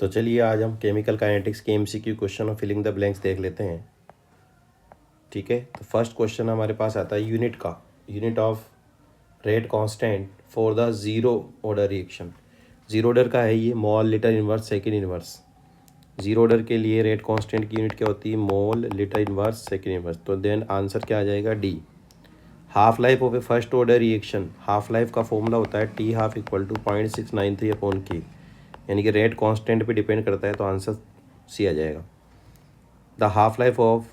तो चलिए आज हम केमिकल काइनेटिक्स के एमसीक्यू क्वेश्चन और फिलिंग द ब्लैंक्स देख लेते हैं। ठीक है, तो फर्स्ट क्वेश्चन हमारे पास आता है यूनिट का, unit of rate constant for the zero order reaction. Zero order का है ये, mole litre inverse second inverse. Zero order के लिए रेट कांस्टेंट की यूनिट क्या होती है? Mole litre inverse second inverse. तो देन आंसर क्या आ जाएगा? D. Half life of a first order reaction, half life का फॉर्मूला होता है T half equal to 0.693 upon k, यानी कि रेट कांस्टेंट पे डिपेंड करता है, तो आंसर सी आ जाएगा। The half life of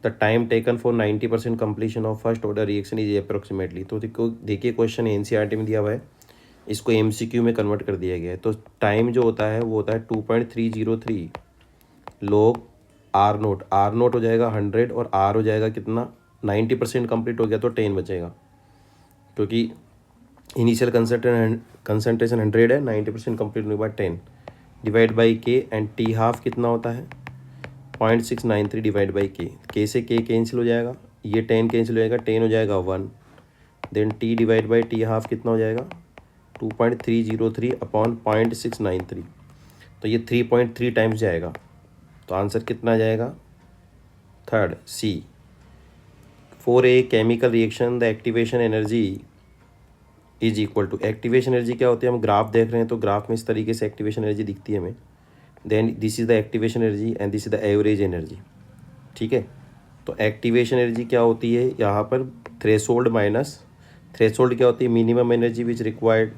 the time taken for 90% completion of first order reaction is approximately. तो देखिए क्वेश्चन एनसीईआरटी में दिया हुआ है, इसको एमसीक्यू में कन्वर्ट कर दिया गया है। तो टाइम जो होता है वो होता है 2.303 log R naught. R naught हो जाएगा 100 और आर हो जाएगा कितना? 90% कंप्लीट हो गया तो 10 बचेगा, क्योंकि इनिशियल कंसंट्रेशन 100 है, 90% कंप्लीट होने के बाद 10 डिवाइड बाई के, एंड टी हाफ कितना होता है? 0.693 डिवाइड बाई के से के कैंसिल हो जाएगा, ये 10 कैंसिल हो जाएगा, 10 हो जाएगा 1, then T divide by T half कितना हो जाएगा? 2.303 अपॉन 0.693। तो ये 3.3 टाइम्स जाएगा, तो आंसर कितना आ जाएगा? Third C. For a chemical reaction the activation energy is equal to, activation energy क्या होती है? हम ग्राफ देख रहे हैं, तो ग्राफ में इस तरीके से एक्टिवेशन एनर्जी दिखती है हमें। Then this is the activation energy and this is the average energy. ठीक है, तो एक्टिवेशन एनर्जी क्या होती है यहाँ पर? थ्रेशोल्ड माइनस, थ्रेशोल्ड क्या होती है? Minimum energy which required,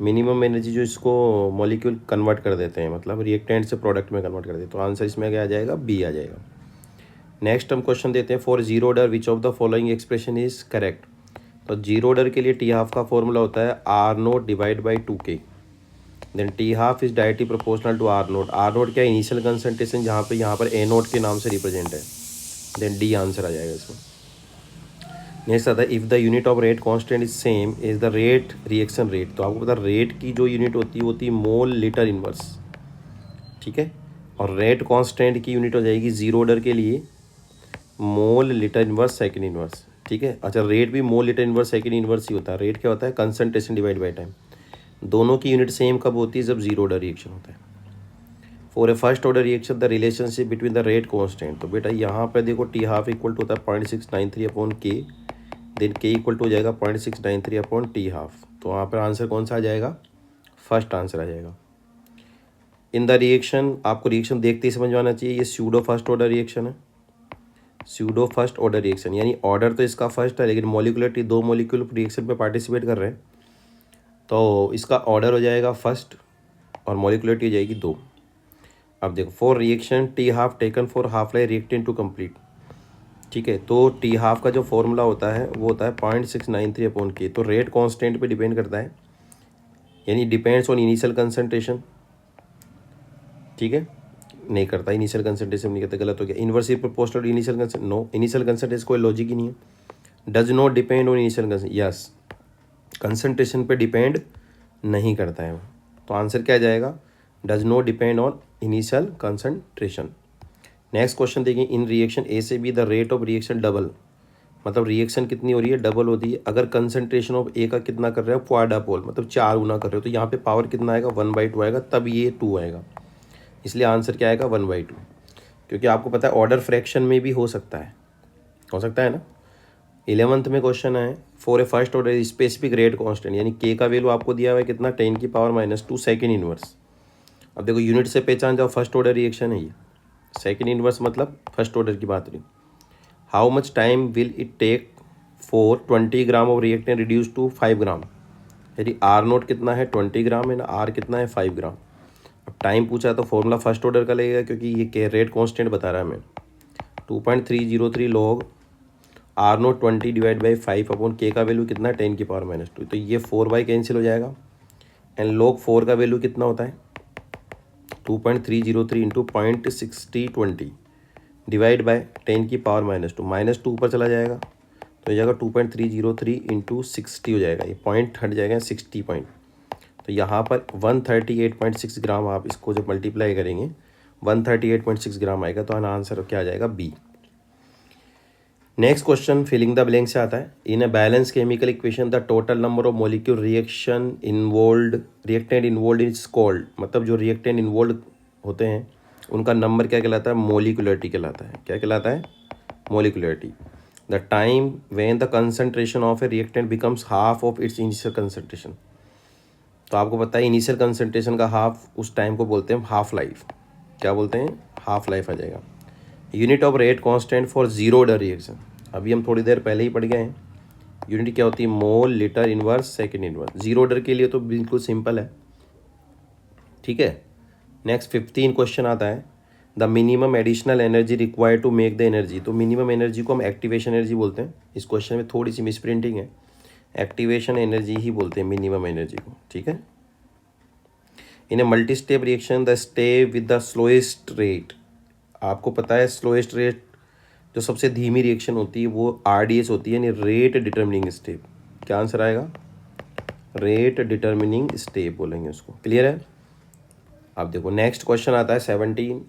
minimum energy जो इसको मॉलिक्यूल कन्वर्ट कर देते हैं, मतलब रिएक्टेंट से प्रोडक्ट में कन्वर्ट कर देते हैं। तो आंसर इसमें क्या आ जाएगा? बी आ जाएगा। नेक्स्ट हम क्वेश्चन देते हैं, for zero order which of the following expression is correct. तो जीरो ऑर्डर के लिए टी हाफ का फॉर्मूला होता है R naught divide by 2k, then T half is directly proportional to R naught. R naught क्या है? Initial concentration, जहाँ पे यहाँ पर ए नोट के नाम से रिप्रेजेंट है। देन डी आंसर आ जाएगा इसमें। नेक्स्ट आता है, if the unit of rate constant is same is the rate reaction rate. तो आपको पता है रेट की जो यूनिट होती है वो होती है मोल लीटर इनवर्स। ठीक है, और रेट कांस्टेंट की यूनिट हो जाएगी जीरो ऑर्डर के लिए mole litre inverse second inverse. ठीक है, अच्छा रेट भी mole litre inverse second inverse ही होता है। रेट क्या होता है? Concentration divide by time. दोनों की यूनिट सेम कब होती है? जब जीरो ऑर्डर रिएक्शन होता है। For a first order reaction the relationship between the rate constant, तो बेटा यहाँ पर देखो टी हाफ इक्वल टू होता है 0.693 अपॉन के, देन के इक्वल टू हो जाएगा 0.693 अपॉन टी हाफ। तो वहाँ पर आंसर कौन सा आ जाएगा? फर्स्ट आंसर आ जाएगा। इन द रिएक्शन, आपको रिएक्शन देखते ही समझ में आना चाहिए, ये स्यूडो फर्स्ट ऑर्डर रिएक्शन है। स्यूडो फर्स्ट ऑर्डर रिएक्शन यानी ऑर्डर तो इसका फर्स्ट है, लेकिन मॉलिक्यूलरिटी दो मॉलिक्यूल रिएक्शन में पार्टिसिपेट कर रहे हैं, तो इसका ऑर्डर हो जाएगा फर्स्ट और मॉलिक्यूलरिटी हो जाएगी 2। अब देखो, for reaction T half taken for half life reactant to complete. ठीक है, तो टी हाफ का जो फॉर्मूला होता है वो होता है 0.693 अपॉन के। तो रेट कांस्टेंट पे डिपेंड करता है, यानी डिपेंड्स ऑन इनिशियल कंसंट्रेशन। ठीक है, नहीं करता, इनिशियल कंसंट्रेशन नहीं करता, गलत हो गया। इनवर्सली प्रोपोर्शनल इनिशियल कंसंट, नो, इनिशियल कंसंट्रेशन कोई लॉजिक ही नहीं है। Does not depend on initial कंसंट, यस, कंसंट्रेशन पे डिपेंड नहीं करता है। तो आंसर क्या जाएगा? Does not depend on initial concentration. Next question देखिए, इन रिएक्शन ए से B the rate of reaction double, मतलब रिएक्शन कितनी हो रही है? डबल होती है। अगर कंसंट्रेशन ऑफ ए का कितना कर रहे हो? क्वाड्रापोल, मतलब 4 गुना कर रहे हो, तो यहाँ पे पावर कितना आएगा? 1/2 आएगा, तब ये 2 आएगा। इसलिए आंसर क्या आएगा? 1/2, क्योंकि आपको पता है ऑर्डर फ्रैक्शन में भी हो सकता है ना। 11th में क्वेश्चन है, for a first order specific rate constant, यानी के का वैल्यू आपको दिया हुआ है कितना? 10⁻⁻² सेकेंड इनवर्स। अब देखो यूनिट से पहचान जाओ, फर्स्ट ऑर्डर रिएक्शन है ये, सेकेंड इनवर्स मतलब फर्स्ट ऑर्डर की बात रही। How much time will it take for 20 gram of reactant reduce to 5 gram, यदि आर नोट कितना है? 20 ग्राम है ना, आर कितना है? 5 ग्राम। अब टाइम पूछा तो फॉर्मूला फर्स्ट ऑर्डर का लगेगा, क्योंकि ये के रेट कांस्टेंट बता रहा है हमें। 2.303 log R naught 20 divide by 5 upon k का वैल्यू कितना है? 10⁻²। तो ये 4 कैंसिल हो जाएगा, एंड log 4 का वैल्यू कितना होता है? 2.303 इंटू 0.6020 डिवाइड बाय 10⁻², -2 ऊपर चला जाएगा, तो हो जाएगा 2.303 इंटू 60 हो जाएगा, ये पॉइंट हट जाएगा 60 पॉइंट। तो यहाँ पर 138.6 ग्राम, आप इसको जब मल्टीप्लाई करेंगे 138.6 ग्राम आएगा, तो आंसर क्या आ जाएगा? B. Next question filling the blank से आता है, in a balance chemical equation the total number of molecule reactant involve is called, मतलब जो रिएक्टेंट इन्वॉल्व होते हैं उनका नंबर क्या कहलाता है? मोलिकुलरिटी कहलाता है। क्या कहलाता है? Molecularity. The time when the concentration of A reactant becomes half of its initial concentration. तो आपको पता है इनिशियल कंसंट्रेशन का हाफ, उस टाइम को बोलते हैं हाफ लाइफ। क्या बोलते हैं? हाफ लाइफ आ जाएगा। Unit of rate constant for zero order reaction, अभी हम थोड़ी देर पहले ही पढ़ गए हैं। यूनिट क्या होती है? Mole litre inverse second inverse. Zero order के लिए तो बिल्कुल सिंपल है, ठीक है। नेक्स्ट 15 क्वेश्चन आता है, the minimum additional energy required to make the energy. तो मिनिमम एनर्जी को हम एक्टिवेशन एनर्जी बोलते हैं। इस क्वेश्चन में थोड़ी सी मिसप्रिंटिंग है, एक्टिवेशन एनर्जी ही बोलते हैं मिनिमम एनर्जी को, ठीक है। In a multi step reaction the step with the slowest rate, आपको पता है स्लोएस्ट रेट जो सबसे धीमी रिएक्शन होती है वो RDS होती है, यानी रेट डिटर्मिनिंग स्टेप। क्या आंसर आएगा? रेट डिटर्मिनिंग स्टेप बोलेंगे उसको। क्लियर है? अब देखो नेक्स्ट क्वेश्चन आता है 17,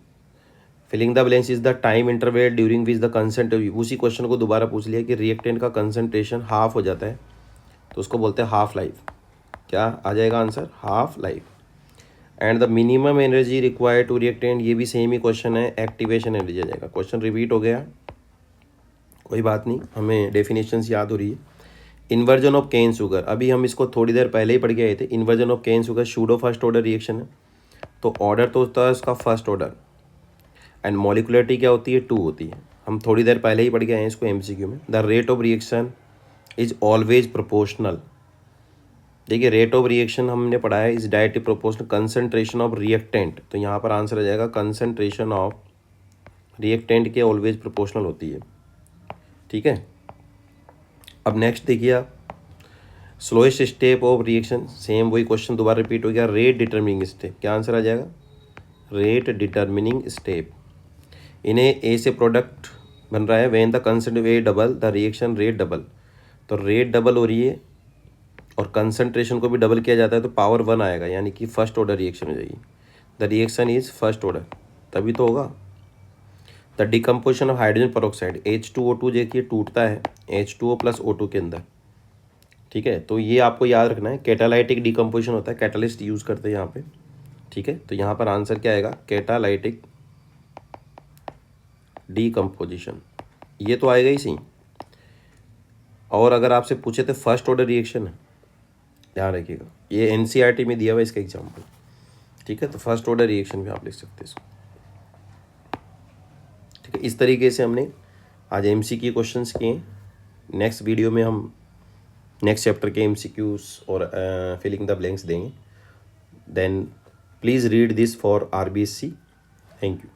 filling the blanks is the time interval during which the concentration. उसी क्वेश्चन को दोबारा पूछ लिया कि रिएक्टेंट का कंसंट्रेशन हाफ हो जाता है तो उसको बोलते हैं हाफ लाइफ। क्या आ जाएगा answer? Half life. And the minimum energy required to reactant, ये भी सेम ही क्वेश्चन है, एक्टिवेशन एनर्जी आ जाएगा। क्वेश्चन रिपीट हो गया, कोई बात नहीं, हमें डेफिनेशंस याद हो रही है। इन्वर्जन ऑफ केन शुगर, अभी हम इसको थोड़ी देर पहले ही पढ़ के आए थे। Inversion of cane sugar pseudo first order reaction है, तो ऑर्डर तो होता है उसका फर्स्ट ऑर्डर, एंड मॉलिकुलरिटी क्या होती है? 2 होती है। हम थोड़ी देर पहले ही पढ़ के आए हैं इसको MCQ में। The rate of reaction is always proportional. देखिए रेट ऑफ रिएक्शन हमने पढ़ा है is directly proportional concentration of reactant, तो यहाँ पर आंसर आ जाएगा कंसंट्रेशन ऑफ रिएक्टेंट के ऑलवेज प्रोपोर्शनल होती है, ठीक है। अब नेक्स्ट देखिए आप, slowest step of reaction, same वही क्वेश्चन दोबारा रिपीट हो गया। रेट डिटर्मिनिंग स्टेप, क्या आंसर आ जाएगा? Rate determining step. इन्हें ए से प्रोडक्ट बन रहा है, when the concentration double the reaction rate double, तो रेट डबल हो रही है और कंसंट्रेशन को भी डबल किया जाता है तो पावर 1 आएगा, यानी कि फर्स्ट ऑर्डर रिएक्शन हो जाएगी। The reaction is first order, तभी तो होगा। The decomposition of hydrogen peroxide H2O2 देखिए टूटता है H2O + O2 के अंदर, ठीक है। तो ये आपको याद रखना है, कैटालाइटिक डिकम्पोजिशन होता है, कैटालिस्ट यूज़ करते हैं यहाँ पे, ठीक है। तो यहाँ पर आंसर क्या आएगा? कैटालाइटिक डिकम्पोजिशन, ये तो आएगा ही सही। और अगर आपसे पूछे तो फर्स्ट ऑर्डर रिएक्शन है, ध्यान रखिएगा, ये NCERT में दिया हुआ है इसका एग्जाम्पल, ठीक है। तो फर्स्ट ऑर्डर रिएक्शन भी आप लिख सकते हैं इसको, ठीक है। इस तरीके से हमने आज MCQ क्वेश्चंस किए। नेक्स्ट वीडियो में हम नेक्स्ट चैप्टर के MCQs और फिलिंग द ब्लैंक्स देंगे। Then please read this for RBSC। Thank you.